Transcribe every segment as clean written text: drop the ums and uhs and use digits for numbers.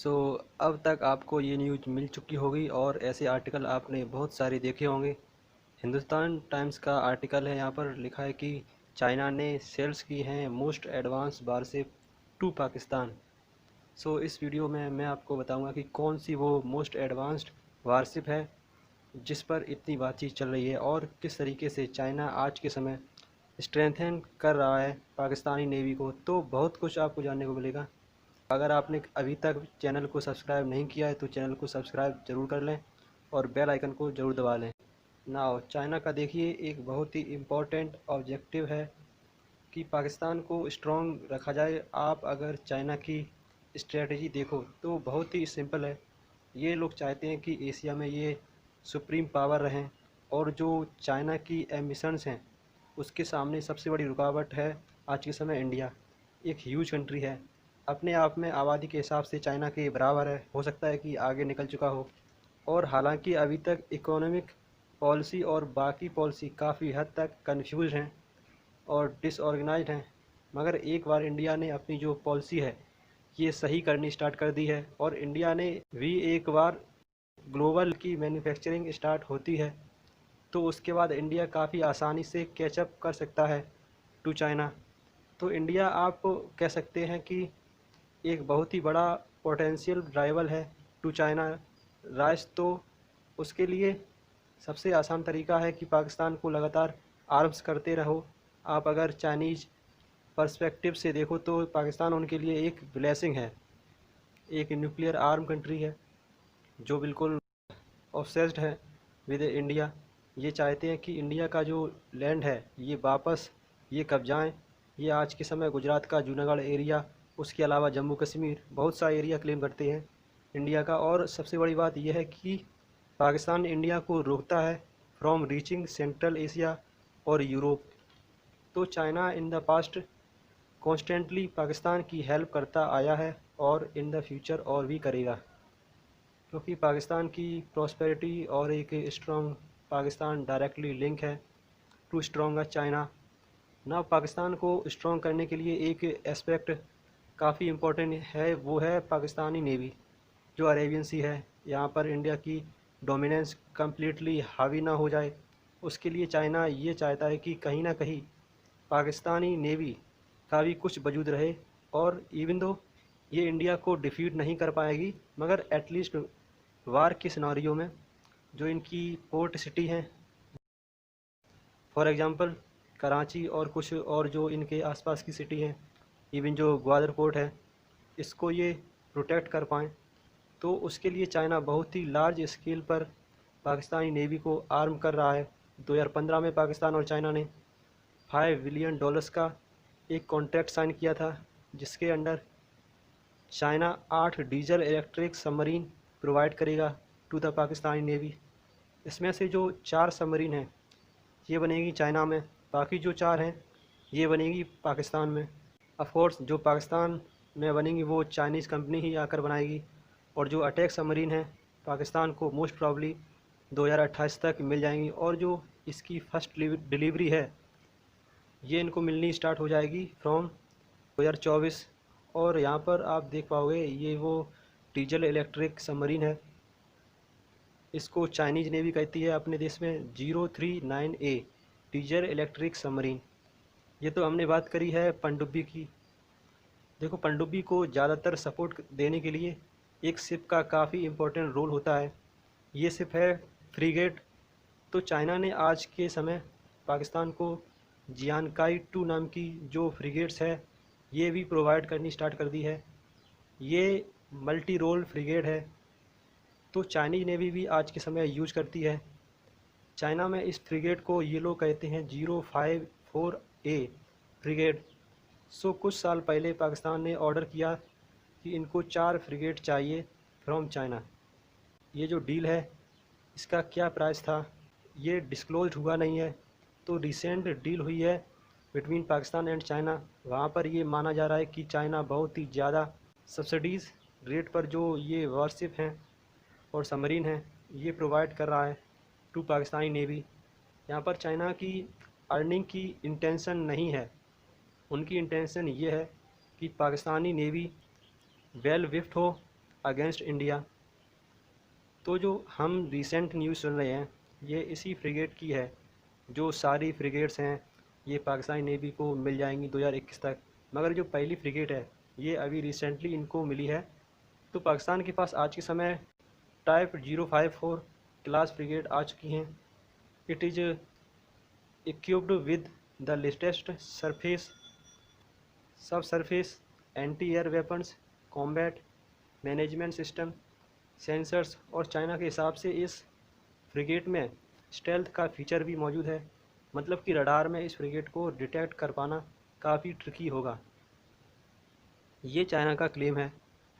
सो अब तक आपको ये न्यूज़ मिल चुकी होगी और ऐसे आर्टिकल आपने बहुत सारे देखे होंगे। हिंदुस्तान टाइम्स का आर्टिकल है, यहाँ पर लिखा है कि चाइना ने सेल्स की हैं most advance warship to Pakistan. So इस वीडियो में मैं आपको बताऊंगा कि कौन सी वो मोस्ट एडवांस्ड वारशिप है जिस पर इतनी बातचीत चल रही है और किस तरीके से चाइना आज के समय स्ट्रेंथन कर रहा है पाकिस्तानी नेवी को। तो बहुत कुछ आपको जानने को मिलेगा। अगर आपने अभी तक चैनल को सब्सक्राइब नहीं किया है तो चैनल को सब्सक्राइब ज़रूर कर लें और बेल आइकन को ज़रूर दबा लें। नाउ चाइना का देखिए एक बहुत ही इम्पोर्टेंट ऑब्जेक्टिव है कि पाकिस्तान को स्ट्रॉन्ग रखा जाए। आप अगर चाइना की स्ट्रेटजी देखो तो बहुत ही सिंपल है। ये लोग चाहते हैं कि एशिया में ये सुप्रीम पावर रहें और जो चाइना की एम्बिशंस हैं उसके सामने सबसे बड़ी रुकावट है आज के समय इंडिया। एक ह्यूज कंट्री है, अपने आप में आबादी के हिसाब से चाइना के बराबर है, हो सकता है कि आगे निकल चुका हो। और हालांकि अभी तक इकोनॉमिक पॉलिसी और बाकी पॉलिसी काफ़ी हद तक कंफ्यूज हैं और डिसऑर्गेनाइज्ड हैं, मगर एक बार इंडिया ने अपनी जो पॉलिसी है ये सही करनी स्टार्ट कर दी है और इंडिया ने भी एक बार ग्लोबल की मैन्युफैक्चरिंग स्टार्ट होती है तो उसके बाद इंडिया काफ़ी आसानी से कैचअप कर सकता है टू चाइना। तो इंडिया आप कह सकते हैं कि एक बहुत ही बड़ा पोटेंशियल राइवल है टू चाइना राइस। तो उसके लिए सबसे आसान तरीका है कि पाकिस्तान को लगातार आर्म्स करते रहो। आप अगर चाइनीज़ पर्सपेक्टिव से देखो तो पाकिस्तान उनके लिए एक ब्लेसिंग है, एक न्यूक्लियर आर्म कंट्री है जो बिल्कुल ऑब्सेस्ड है विद इंडिया। ये चाहते हैं कि इंडिया का जो लैंड है ये वापस ये कब्जाएं। ये आज के समय गुजरात का जूनागढ़ एरिया, उसके अलावा जम्मू कश्मीर, बहुत सा एरिया क्लेम करते हैं इंडिया का। और सबसे बड़ी बात यह है कि पाकिस्तान इंडिया को रोकता है फ्रॉम रीचिंग सेंट्रल एशिया और यूरोप। तो China in the past constantly Pakistan की हेल्प करता आया है और इन द फ्यूचर और भी करेगा, क्योंकि पाकिस्तान की प्रॉस्पेरिटी और एक स्ट्रॉन्ग पाकिस्तान डायरेक्टली लिंक है टू स्ट्रॉन्गर चाइना। ना पाकिस्तान को स्ट्रॉन्ग करने के लिए एक एस्पेक्ट काफ़ी इम्पोर्टेंट है, वो है पाकिस्तानी नेवी जो अरेबियन सी है। यहाँ पर इंडिया की डोमिनेंस कम्प्लीटली हावी ना हो जाए, उसके लिए चाइना ये चाहता है कि कहीं ना कहीं पाकिस्तानी नेवी का भी कुछ वजूद रहे। और इवन दो ये इंडिया को डिफीट नहीं कर पाएगी, मगर एटलीस्ट वार के सिनारियो में जो इनकी पोर्ट सिटी हैं, फॉर एग्ज़ाम्पल कराची और कुछ और जो इनके आसपास की सिटी हैं, इवन जो ग्वादर पोर्ट है, इसको ये प्रोटेक्ट कर पाएँ। तो उसके लिए चाइना बहुत ही लार्ज स्केल पर पाकिस्तानी नेवी को आर्म कर रहा है। 2015 में पाकिस्तान और चाइना ने $5 बिलियन का एक कॉन्ट्रैक्ट साइन किया था, जिसके under China 8 diesel electric submarine provide करेगा टू द पाकिस्तानी नेवी। इसमें से जो 4 सबमरीन हैं ये बनेगी चाइना में, बाकी जो 4 हैं ये बनेगी पाकिस्तान में। ऑफ कोर्स जो पाकिस्तान में बनेंगी वो चाइनीज़ कंपनी ही आकर बनाएगी। और जो अटैक सबमरीन है पाकिस्तान को मोस्ट प्रॉब्ली 2028 तक मिल जाएंगी। और जो इसकी फ़र्स्ट डिलीवरी है ये इनको मिलनी स्टार्ट हो जाएगी फ्रॉम 2024। और यहाँ पर आप देख पाओगे ये वो डीजल इलेक्ट्रिक सबमरीन है, इसको चाइनीज़ नेवी कहती है अपने देश में 039A डीजल इलेक्ट्रिक सबमरीन। ये तो हमने बात करी है पनडुब्बी की। देखो पनडुब्बी को ज़्यादातर सपोर्ट देने के लिए एक शिप का काफ़ी इम्पोर्टेंट रोल होता है, ये शिप है फ्रीगेट। तो चाइना ने आज के समय पाकिस्तान को जियानकाई 2 नाम की जो फ्रीगेट्स है ये भी प्रोवाइड करनी स्टार्ट कर दी है। ये मल्टी रोल फ्रीगेट है, तो चाइनीज़ नेवी भी आज के समय यूज करती है। चाइना में इस फ्रीगेट को ये लोग कहते हैं 054A फ्रीगेट। सो कुछ साल पहले पाकिस्तान ने ऑर्डर किया कि इनको 4 फ्रीगेट चाहिए फ्रॉम चाइना। ये जो डील है इसका क्या प्राइस था ये डिस्क्लोज हुआ नहीं है। तो रिसेंट डील हुई है बिटवीन पाकिस्तान एंड चाइना, वहाँ पर ये माना जा रहा है कि चाइना बहुत ही ज़्यादा सब्सिडीज़ रेट पर जो ये वारशिप हैं और सबमरीन हैं ये प्रोवाइड कर रहा है टू पाकिस्तानी नेवी। यहाँ पर चाइना की अर्निंग की इंटेंशन नहीं है, उनकी इंटेंशन ये है कि पाकिस्तानी नेवी वेल विफ्ट हो अगेंस्ट इंडिया। तो जो हम रिसेंट न्यूज़ सुन रहे हैं ये इसी फ्रिगेट की है। जो सारी फ्रिगेट्स हैं ये पाकिस्तानी नेवी को मिल जाएंगी 2021 तक, मगर जो पहली फ्रिगेट है ये अभी रिसेंटली इनको मिली है। तो पाकिस्तान के पास आज के समय टाइप 054 क्लास फ्रिगेट आ चुकी हैं। It is equipped with the latest surface sub surface anti air weapons, combat management system, sensors, और चाइना के हिसाब से इस फ्रिगेट में स्टेल्थ का फीचर भी मौजूद है। मतलब कि रडार में इस फ्रिगेट को डिटेक्ट कर पाना काफ़ी ट्रिकी होगा, ये चाइना का क्लेम है।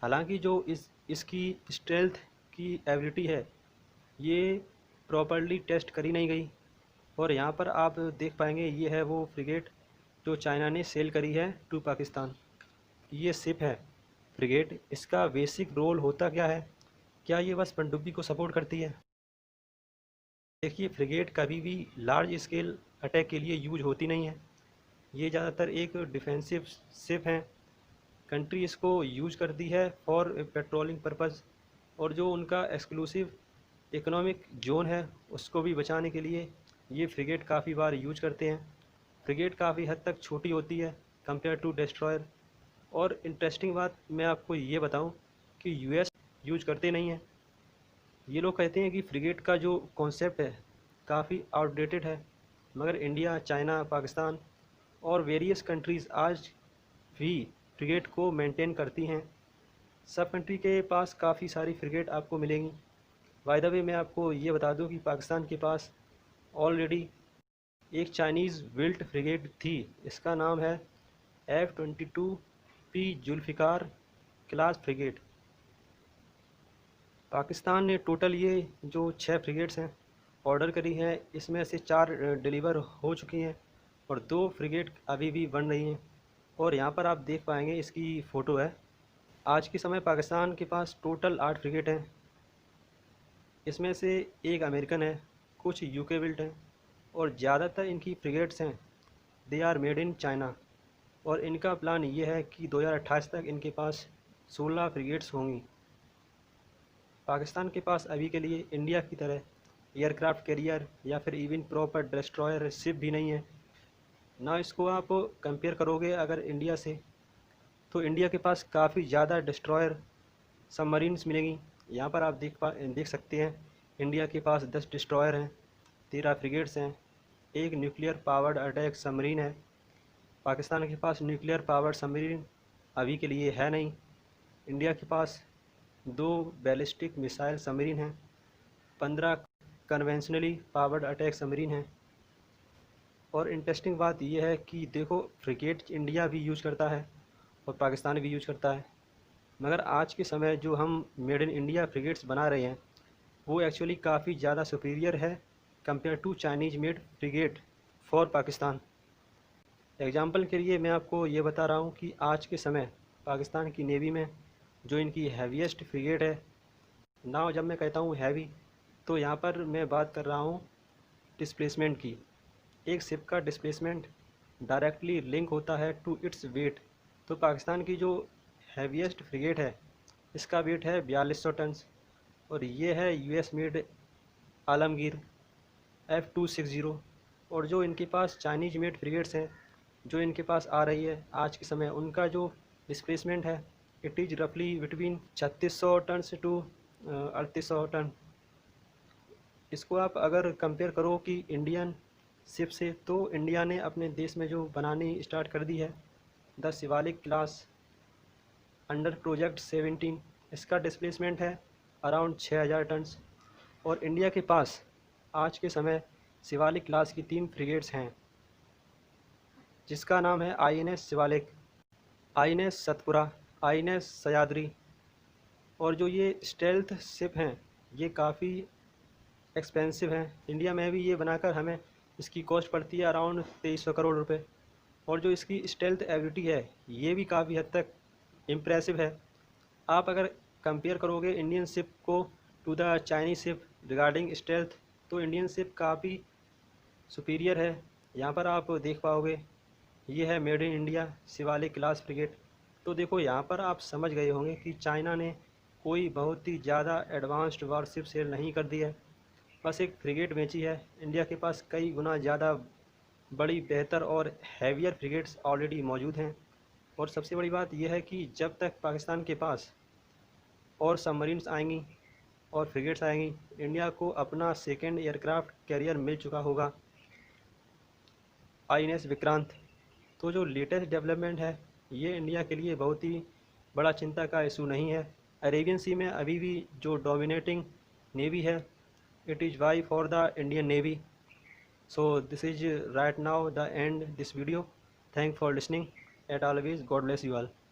हालांकि जो इसकी स्टेल्थ की एबिलिटी है ये प्रॉपरली टेस्ट करी नहीं गई। और यहाँ पर आप देख पाएंगे ये है वो फ्रिगेट जो चाइना ने सेल करी है टू पाकिस्तान। ये शिप है फ्रिगेट। इसका बेसिक रोल होता क्या है? क्या ये बस पनडुब्बी को सपोर्ट करती है? देखिए, फ्रिगेट कभी भी लार्ज स्केल अटैक के लिए यूज होती नहीं है। ये ज़्यादातर एक डिफेंसिव शिप हैं। कंट्री इसको यूज करती है फॉर पेट्रोलिंग पर्पज़, और जो उनका एक्सक्लूसिव इकोनॉमिक जोन है उसको भी बचाने के लिए ये फ्रिगेट काफ़ी बार यूज करते हैं। फ्रिगेट काफ़ी हद तक छोटी होती है कंपेयर टू डिस्ट्रॉयर। और इंटरेस्टिंग बात मैं आपको ये बताऊं कि यूएस यूज करते नहीं हैं। ये लोग कहते हैं कि फ्रिगेट का जो कॉन्सेप्ट है काफ़ी आउटडेटेड है, मगर इंडिया, चाइना, पाकिस्तान और वेरियस कंट्रीज़ आज भी फ्रिगेट को मेंटेन करती हैं। सब कंट्री के पास काफ़ी सारी फ्रिगेट आपको मिलेंगी। बाय द वे मैं आपको ये बता दूं कि पाकिस्तान के पास ऑलरेडी एक चाइनीज़ बिल्ट फ्रिगेट थी। इसका नाम है F-22P Zulfikar class frigate. Pakistan ने टोटल ये जो 6 फ्रिगेट्स हैं ऑर्डर करी हैं, इसमें से 4 डिलीवर हो चुकी हैं और 2 फ्रिगेट अभी भी बन रही हैं। और यहाँ पर आप देख पाएंगे इसकी फ़ोटो है। आज के समय पाकिस्तान के पास टोटल 8 फ्रिगेट हैं। इसमें से एक अमेरिकन है, कुछ यूके बिल्ट हैं, और ज़्यादातर इनकी फ्रिगेट्स हैं they are made in China. और इनका प्लान ये है कि 2028 तक इनके पास 16 फ्रिगेट्स होंगी। पाकिस्तान के पास अभी के लिए इंडिया की तरह एयरक्राफ्ट कैरियर या फिर इवन प्रॉपर डिस्ट्रॉयर शिप भी नहीं है ना। इसको आप कंपेयर करोगे अगर इंडिया से, तो इंडिया के पास काफ़ी ज़्यादा डिस्ट्रॉयर सबमरीन्स मिलेंगी। यहाँ पर आप देख सकते हैं इंडिया के पास 10 डिस्ट्रॉयर हैं, 13 फ्रिगेट्स हैं, एक न्यूक्लियर पावर्ड अटैक सबमरीन है। पाकिस्तान के पास न्यूक्लियर पावर्ड सबमरीन अभी के लिए है नहीं। इंडिया के पास 2 बैलिस्टिक मिसाइल सबमरीन हैं, 15 कन्वेंशनली पावर्ड अटैक सबमरीन हैं। और इंटरेस्टिंग बात यह है कि देखो, फ्रिगेट इंडिया भी यूज करता है और पाकिस्तान भी यूज करता है, मगर आज के समय जो हम मेड इन इंडिया फ्रिगेट्स बना रहे हैं वो एक्चुअली काफ़ी ज़्यादा सुपीरियर है compare to Chinese made frigate for Pakistan. Example के लिए मैं आपको ये बता रहा हूँ कि आज के समय पाकिस्तान की नेवी में जो इनकी हैवीएस्ट फ्रिगेट है ना, जब मैं कहता हूँ हैवी तो यहाँ पर मैं बात कर रहा हूँ डिस्प्लेसमेंट की। एक शिप का डिस्प्लेसमेंट डायरेक्टली लिंक होता है टू इट्स वेट। तो पाकिस्तान की जो हैवीएस्ट फ्रिगेट है इसका वेट है 4200 टन, और ये है यूएस मेड आलमगीर F-260। और जो इनके पास चाइनीज मेड फ्रिगेट्स हैं जो इनके पास आ रही है आज के समय, उनका जो डिस्प्लेसमेंट है इट इज़ रफली बिटवीन 3600 टन से टू 3800 टन। इसको आप अगर कंपेयर करो कि इंडियन शिप से, तो इंडिया ने अपने देश में जो बनानी स्टार्ट कर दी है the Shivalik class under project 17, इसका डिस्प्लेसमेंट है अराउंड 6000 टन। और इंडिया के पास आज के समय शिवालिक क्लास की 3 फ्रिगेट्स हैं जिसका नाम है INS Shivalik, INS Satpura, INS Sahyadri. और जो ये स्टेल्थ शिप हैं ये काफ़ी एक्सपेंसिव हैं। इंडिया में भी ये बनाकर हमें इसकी कॉस्ट पड़ती है अराउंड 2300 करोड़ रुपए। और जो इसकी स्टेल्थ एबिलिटी है ये भी काफ़ी हद तक इम्प्रेसिव है। आप अगर कंपेयर करोगे इंडियन शिप को to the Chinese ship regarding stealth, तो इंडियन शिप काफ़ी सुपीरियर है। यहाँ पर आप देख पाओगे ये है made in India Shivalik class frigate. तो देखो, यहाँ पर आप समझ गए होंगे कि चाइना ने कोई बहुत ही ज़्यादा एडवांस्ड वारशिप सेल नहीं कर दी है, बस एक फ्रिगेट बेची है। इंडिया के पास कई गुना ज़्यादा बड़ी, बेहतर और हैवियर फ्रिगेट्स ऑलरेडी मौजूद हैं। और सबसे बड़ी बात यह है कि जब तक पाकिस्तान के पास और सबमरीन्स आएंगी और फ्रिगेट्स आएंगी, इंडिया को अपना सेकेंड एयरक्राफ्ट कैरियर मिल चुका होगा, INS विक्रांत। तो जो लेटेस्ट डेवलपमेंट है, ये इंडिया के लिए बहुत ही बड़ा चिंता का इशू नहीं है। अरेबियन सी में अभी भी जो डोमिनेटिंग नेवी है, it is why for the Indian navy. So this is right now the end this video. Thank for listening. At always, God bless you all.